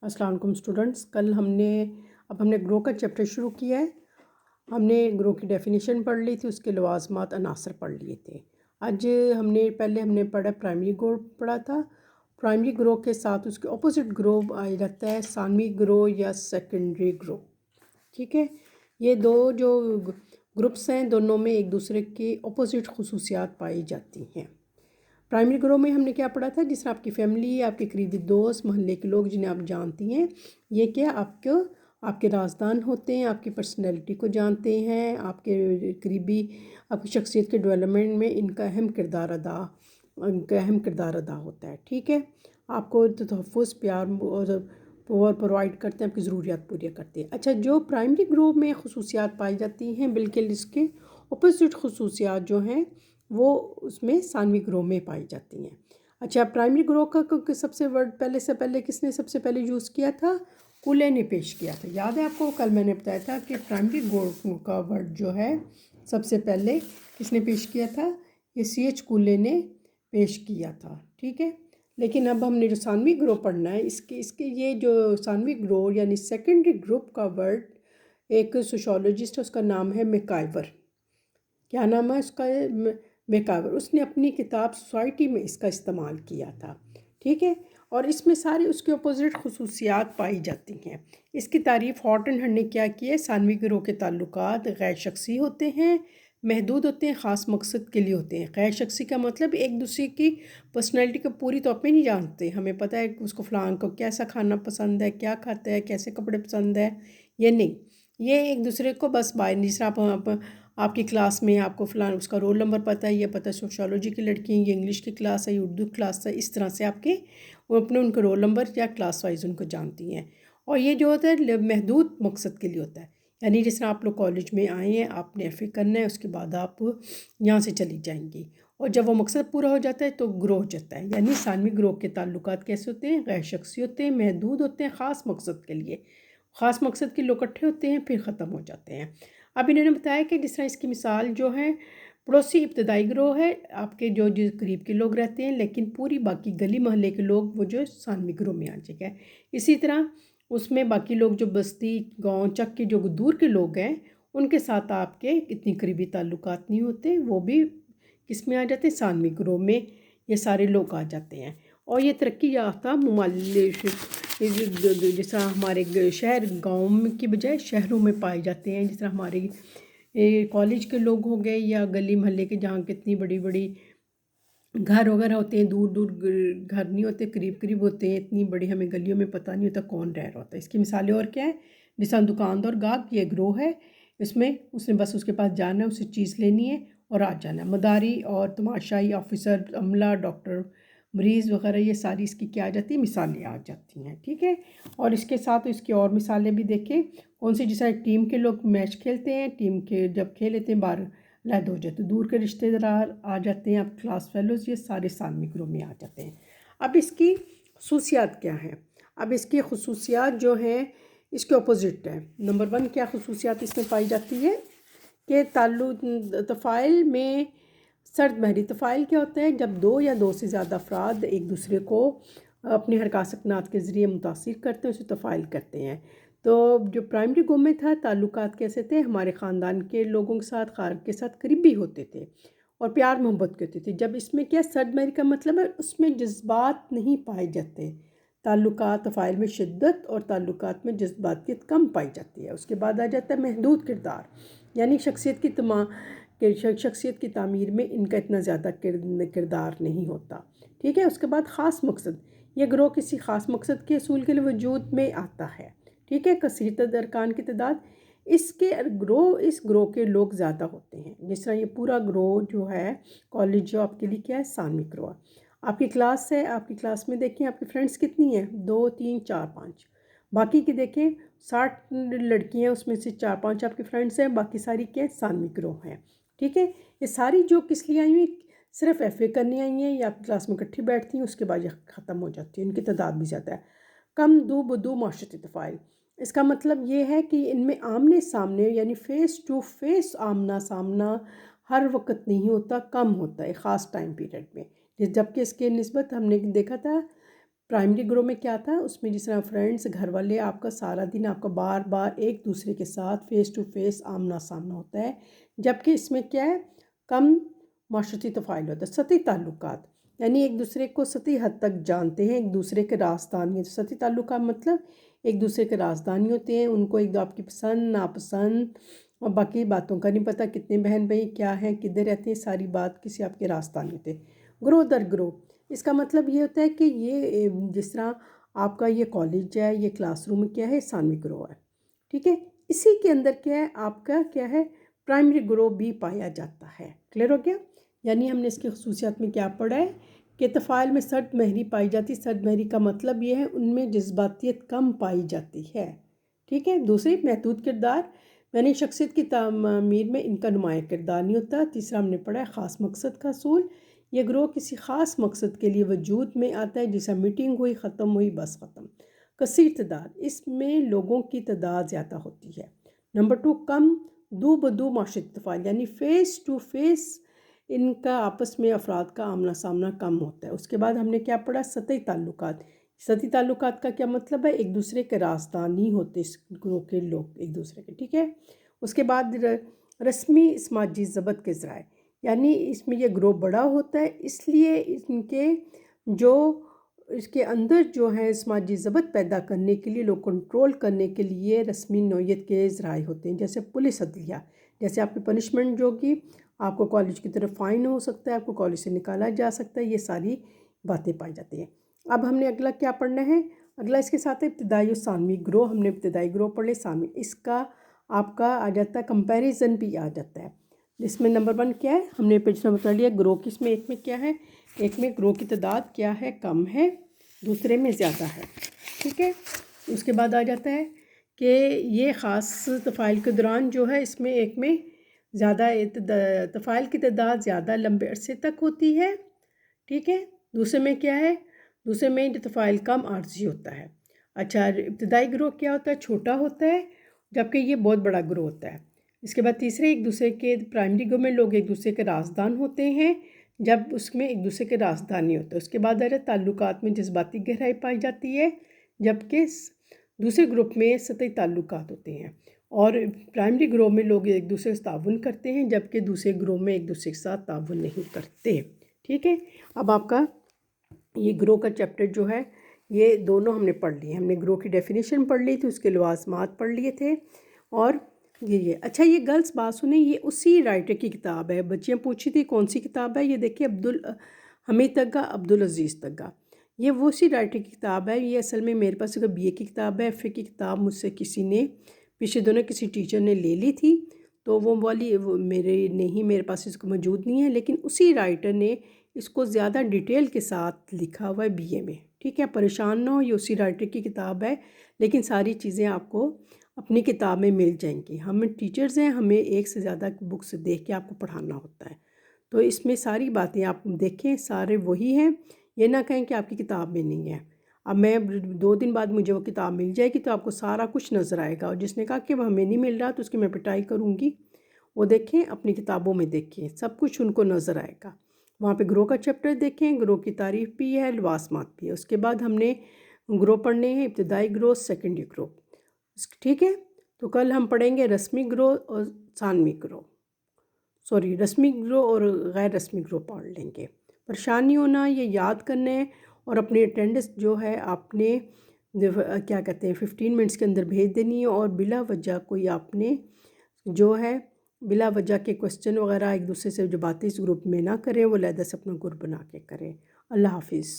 अस्सलाम वालेकुम स्टूडेंट्स। अब हमने ग्रो का चैप्टर शुरू किया है। हमने ग्रो की डेफिनेशन पढ़ ली थी, उसके लवाज़मात अनासर पढ़ लिए थे। आज हमने पढ़ा प्राइमरी ग्रो पढ़ा था। प्राइमरी ग्रो के साथ उसके अपोजिट ग्रो आ जाता है सानवी ग्रो या सेकेंडरी ग्रो। ठीक है, ये दो जो ग्रुप्स हैं दोनों में एक दूसरे की अपोजिट खुसूसियात पाई जाती हैं। प्राइमरी ग्रो में हमने क्या पढ़ा था, जिस तरह आपकी फैमिली, आपके करीबी दोस्त, मोहल्ले के लोग जिन्हें आप जानती हैं, ये क्या आपके राजदान होते हैं, आपकी पर्सनैलिटी को जानते हैं, आपके करीबी आपकी शख्सियत के डेवलपमेंट में इनका अहम किरदार अदा होता है। ठीक है, आपको तहफ़्फ़ुज़, प्यार और प्रोवाइड करते हैं, आपकी ज़रूरियात पूरी करते हैं। अच्छा, जो प्राइमरी ग्रो में खसूसियात पाई जाती हैं, बिल्कुल इसके अपोजिट खसूसियात जो हैं वो उसमें सानवी ग्रो में पाई जाती हैं। अच्छा, प्राइमरी ग्रो का सबसे पहले किसने सबसे पहले यूज़ किया था? कूले ने पेश किया था। याद है आपको, कल मैंने बताया था कि प्राइमरी ग्रो का वर्ड जो है सबसे पहले किसने पेश किया था? ये C.H. कूले ने पेश किया था। ठीक है, लेकिन अब हमने जो सानवी ग्रो पढ़ना है, इसके ये जो सानवी ग्रो यानी सेकेंडरी ग्रुप का वर्ड, एक सोशोलॉजिस्ट है, उसका नाम है मैकाइवर। क्या नाम है उसका? मैकाइवर। उसने अपनी किताब सोसाइटी में इसका इस्तेमाल किया था। ठीक है, और इसमें सारी उसके अपोजिट खसूसियात पाई जाती हैं। इसकी तारीफ़ हॉर्टन हंट ने क्या की है? सानवी ग्रोह के ताल्लुकात गैर शख्सी होते हैं, महदूद होते हैं, ख़ास मकसद के लिए होते हैं। गैर शख्सी का मतलब एक दूसरे की पर्सनैलिटी को पूरी तौर पे नहीं जानते। हमें पता है कि उसको फ़लाँ को कैसा खाना पसंद है, क्या खाता है, कैसे कपड़े पसंद है, ये नहीं। ये एक दूसरे को बस बाय, जिस तरह आप आपकी क्लास में आपको फ़लाँ उसका रोल नंबर पता है, ये पता है सोशियोलॉजी की लड़की है, ये इंग्लिश की क्लास है, ये उर्दू क्लास है, इस तरह से आपके वो अपने उनके रोल नंबर या क्लास वाइज उनको जानती हैं। और ये जो होता है महदूद मकसद के लिए होता है, यानी जिस तरह आप लोग कॉलेज में आए हैं, आपने एफ करना है, उसके बाद आप यहाँ से चली जाएंगी, और जब वो मकसद पूरा हो जाता है तो ग्रो हो जाता है। यानी सानवी ग्रो के ताल्लुकात कैसे होते हैं? गैर शख्सी होते हैं, महदूद होते हैं, ख़ास मकसद के लिए। ख़ास मकसद के लोग इकट्ठे होते हैं, फिर ख़त्म हो जाते हैं। अब इन्होंने बताया कि जिस तरह इसकी मिसाल जो है पड़ोसी इब्तदाई ग्रोह है, आपके जो करीब के लोग रहते हैं, लेकिन पूरी बाकी गली मोहल्ले के लोग वो जो सानवी ग्रोह में आ जाएगा। इसी तरह उसमें बाकी लोग जो बस्ती गांव चक के जो दूर के लोग हैं, उनके साथ आपके इतनी करीबी ताल्लुकात नहीं होते, वो भी किस में आ जाते हैं? सानवी ग्रोह में ये सारे लोग आ जाते हैं। और ये तरक्की याफ्ता ममालिक, जिस तरह हमारे शहर गाँव की बजाय शहरों में पाए जाते हैं, जिस तरह हमारे कॉलेज के लोग हो गए या गली मोहल्ले के, जहाँ कितनी बड़ी बड़ी घर वगैरह होते हैं, दूर दूर घर नहीं होते, करीब करीब होते हैं। इतनी बड़ी हमें गलियों में पता नहीं होता कौन रह रहा होता है। इसकी मिसालें और क्या है? जिस तरह दुकानदार गाहक, ये ग्रोह है, इसमें उसने बस उसके पास जाना है, उसे चीज़ लेनी है और आ जाना है। मदारी और तमाशाई, ऑफिसर, अमला, डॉक्टर, मरीज़ वगैरह, ये सारी इसकी क्या आ जाती है? मिसालें आ जाती हैं। ठीक है, और इसके साथ इसकी और मिसालें भी देखें। कौन सी? जिस तरह टीम के लोग मैच खेलते हैं, टीम के जब खेल लेते हैं बाहर अलग हो जाते, दूर के रिश्तेदार आ जाते हैं, आप क्लास फेलोज़, ये सारे सानवी ग्रोह में आ जाते हैं। अब इसकी खसूसियात क्या हैं? अब इसकी खसूसियात जो हैं इसके अपोजिट है। नंबर 1 क्या खसूसियात इसमें पाई जाती है? कि तफ़ाइल में सर्द महरी। तफ़ाइल क्या होता है? जब दो या दो से ज़्यादा अफराद एक दूसरे को अपनी हरकत सकनात के ज़रिए मुतासिर करते हैं, उसे तफ़ाइल करते हैं। तो जो प्राइमरी ग्रो में था, ताल्लुकात कैसे थे? हमारे ख़ानदान के लोगों के साथ, ख़ारग के साथ करीबी होते थे और प्यार मोहब्बत करते थे। जब इसमें क्या सर्द महरी का मतलब है, उसमें जज्बात नहीं पाए जाते। ताल्लुकात तफ़ाइल में शिद्दत और ताल्लुकात में जज्बातियत कम पाई जाती है। उसके बाद आ जाता है महदूद किरदार, यानी शख्सियत की तामीर में इनका इतना ज़्यादा किरदार नहीं होता। ठीक है, उसके बाद ख़ास मकसद। यह ग्रोह किसी ख़ास मकसद के असूल के लिए वजूद में आता है। ठीक है, कसीरत अरकान की तादाद, इस ग्रोह के लोग ज़्यादा होते हैं। जिस तरह ये पूरा ग्रोह जो है कॉलेज जो आपके लिए क्या है? सानवी ग्रोह। आपकी क्लास है, आपकी क्लास में देखें आपकी फ्रेंड्स कितनी हैं? 2 3 4 5। बाकी की देखें 60 लड़कियां, उसमें से 4 5 आपकी फ्रेंड्स हैं, बाकी सारी क्या है? सानवी ग्रोह हैं। ठीक है, ये सारी जो किस लिए आई हुई? सिर्फ FA करनी आई हैं या क्लास में इकट्ठी बैठती हैं, उसके बाद ये ख़त्म हो जाती है। इनकी तादाद भी ज़्यादा है। कम दो बदू माशरती तफ़ाइल, इसका मतलब ये है कि इनमें आमने सामने यानी फ़ेस टू फेस आमना सामना हर वक्त नहीं होता, कम होता है ख़ास टाइम पीरियड में। जबकि इसके निस्बत हमने देखा था پرائمری گروہ میں کیا تھا، اس میں جس طرح فرینڈس، گھر والے، آپ کا سارا دن آپ کا بار بار ایک دوسرے کے ساتھ فیس ٹو فیس آمنا سامنا ہوتا ہے، جبکہ اس میں کیا ہے، کم معاشرتی تفاعل ہوتا ہے، سطحی تعلقات، یعنی ایک دوسرے کو سطحی حد تک جانتے ہیں، ایک دوسرے کے رازدانی، سطحی تعلقات مطلب ایک دوسرے کے رازدانی ہوتے ہیں، ان کو ایک آپ کی پسند ناپسند اور باقی باتوں کا نہیں پتہ، کتنے بہن بھائی کیا ہیں، کدھر رہتے ہیں، ساری بات کسی آپ کے رازدانی ہوتے ہیں۔ گروہ در گروہ، اس کا مطلب یہ ہوتا ہے کہ یہ جس طرح آپ کا یہ کالج ہے، یہ کلاس روم کیا ہے، ثانوی گروہ ہے، ٹھیک ہے، اسی کے اندر کیا ہے، آپ کا کیا ہے، پرائمری گروہ بھی پایا جاتا ہے۔ کلیئر ہو گیا؟ یعنی ہم نے اس کی خصوصیات میں کیا پڑھا ہے کہ تفاعل میں سرد مہری پائی جاتی، سرد مہری کا مطلب یہ ہے ان میں جذباتیت کم پائی جاتی ہے، ٹھیک ہے۔ دوسری، محدود کردار، یعنی شخصیت کی تعمیر میں ان کا نمایاں کردار نہیں ہوتا۔ تیسرا ہم نے پڑھا ہے خاص مقصد کا حصول، یہ گروہ کسی خاص مقصد کے لیے وجود میں آتا ہے، جیسا میٹنگ ہوئی ختم ہوئی بس ختم۔ کثیر تعداد، اس میں لوگوں کی تعداد زیادہ ہوتی ہے۔ نمبر 2، کم دو بدو معاشرتی تفاعل، یعنی فیس ٹو فیس ان کا آپس میں افراد کا آمنا سامنا کم ہوتا ہے۔ اس کے بعد ہم نے کیا پڑھا، سطحی تعلقات، سطحی تعلقات کا کیا مطلب ہے، ایک دوسرے کے رازدانی ہوتے اس گروہ کے لوگ ایک دوسرے کے، ٹھیک ہے۔ اس کے بعد رسمی سماجی ضبط کے ذرائع، یعنی اس میں یہ گروہ بڑا ہوتا ہے، اس لیے ان کے جو اس کے اندر جو ہے سماجی ضبط پیدا کرنے کے لیے، لوگ کنٹرول کرنے کے لیے رسمی نوعیت کے ذرائع ہوتے ہیں، جیسے پولیس عدلیہ، جیسے آپ کی پنشمنٹ جو کہ آپ کو کالج کی طرف فائن ہو سکتا ہے، آپ کو کالج سے نکالا جا سکتا ہے، یہ ساری باتیں پائی جاتی ہیں۔ اب ہم نے اگلا کیا پڑھنا ہے، اگلا اس کے ساتھ ہے ابتدائی اور ثانوی گروہ، ہم نے ابتدائی گروہ پڑھ لے، ثانوی، اس کا آپ کا آ جاتا ہے کمپیریزن بھی آ جاتا ہے۔ اس میں نمبر 1 کیا ہے، ہم نے پیج نمبر پڑھ لیا، گروہ کس میں، ایک میں کیا ہے، ایک میں گروہ کی تعداد کیا ہے، کم ہے، دوسرے میں زیادہ ہے، ٹھیک ہے۔ اس کے بعد آ جاتا ہے کہ یہ خاص تفاعل کے دوران جو ہے، اس میں ایک میں زیادہ تفاعل کی تعداد زیادہ لمبے عرصے تک ہوتی ہے، ٹھیک ہے۔ دوسرے میں کیا ہے، دوسرے میں تفاعل کم عارضی ہوتا ہے۔ اچھا، ابتدائی گروہ کیا ہوتا ہے، چھوٹا ہوتا ہے، جبکہ یہ بہت بڑا گروہ ہوتا ہے۔ اس کے بعد تیسرے، ایک دوسرے کے پرائمری گروہ میں لوگ ایک دوسرے کے رازدان ہوتے ہیں، جب اس میں ایک دوسرے کے رازدان نہیں ہوتے۔ اس کے بعد تعلقات میں جذباتی گہرائی پائی جاتی ہے، جبکہ دوسرے گروپ میں سطحی تعلقات ہوتے ہیں، اور پرائمری گروہ میں لوگ ایک دوسرے سے تعاون کرتے ہیں، جبکہ دوسرے گروہ میں ایک دوسرے کے ساتھ تعاون نہیں کرتے، ٹھیک ہے۔ اب آپ کا یہ گروہ کا چیپٹر جو ہے، یہ دونوں ہم نے پڑھ لیے، ہم نے گروہ کی ڈیفینیشن پڑھ لی تھی، اس کے لوازمات پڑھ لیے تھے، اور یہ اچھا، یہ گرلس بات سنیں، یہ اسی رائٹر کی کتاب ہے، بچیاں پوچھی تھی کون سی کتاب ہے، یہ دیکھیے حمید تگہ، عبدالعزیز تگہ، یہ وہ اسی رائٹر کی کتاب ہے۔ یہ اصل میں میرے پاس اگر BA کی کتاب ہے، FA کی کتاب مجھ سے کسی نے پچھلے دنوں کسی ٹیچر نے لے لی تھی، تو وہ والی میرے پاس اس کو موجود نہیں ہے، لیکن اسی رائٹر نے اس کو زیادہ ڈیٹیل کے ساتھ لکھا ہوا ہے BA میں، ٹھیک ہے۔ پریشان نہ ہو، یہ اسی رائٹر کی کتاب ہے، لیکن ساری چیزیں آپ کو اپنی کتاب میں مل جائیں گی۔ ہم ٹیچرز ہیں، ہمیں ایک سے زیادہ بکس دیکھ کے آپ کو پڑھانا ہوتا ہے، تو اس میں ساری باتیں آپ دیکھیں، سارے وہی ہیں، یہ نہ کہیں کہ آپ کی کتاب میں نہیں ہے۔ اب میں 2 دن بعد مجھے وہ کتاب مل جائے گی تو آپ کو سارا کچھ نظر آئے گا، اور جس نے کہا کہ وہ ہمیں نہیں مل رہا تو اس کی میں پٹائی کروں گی، وہ دیکھیں اپنی کتابوں میں، دیکھیں سب کچھ ان کو نظر آئے گا، وہاں پہ گروہ کا چیپٹر دیکھیں، گروہ کی تعریف بھی ہے، لوازمات بھی ہے۔ اس کے بعد ہم نے گروہ پڑھنے ہیں، ابتدائی گروہ، سیکنڈری گروہ، ٹھیک ہے۔ تو کل ہم پڑھیں گے رسمی گروہ اور ثانوی گروہ، رسمی گروہ اور غیر رسمی گروہ پڑھ لیں گے۔ پریشانی ہونا، یہ یاد کرنا ہے، اور اپنی اٹینڈنس جو ہے آپ نے کیا کہتے ہیں 15 منٹس کے اندر بھیج دینی ہے، اور بلا وجہ کوئی آپ نے جو ہے بلا وجہ کے کوسچن وغیرہ ایک دوسرے سے جو باتیں اس گروپ میں نہ کریں، وہ علیحدہ سے اپنا گروپ بنا کے کریں۔ اللہ حافظ۔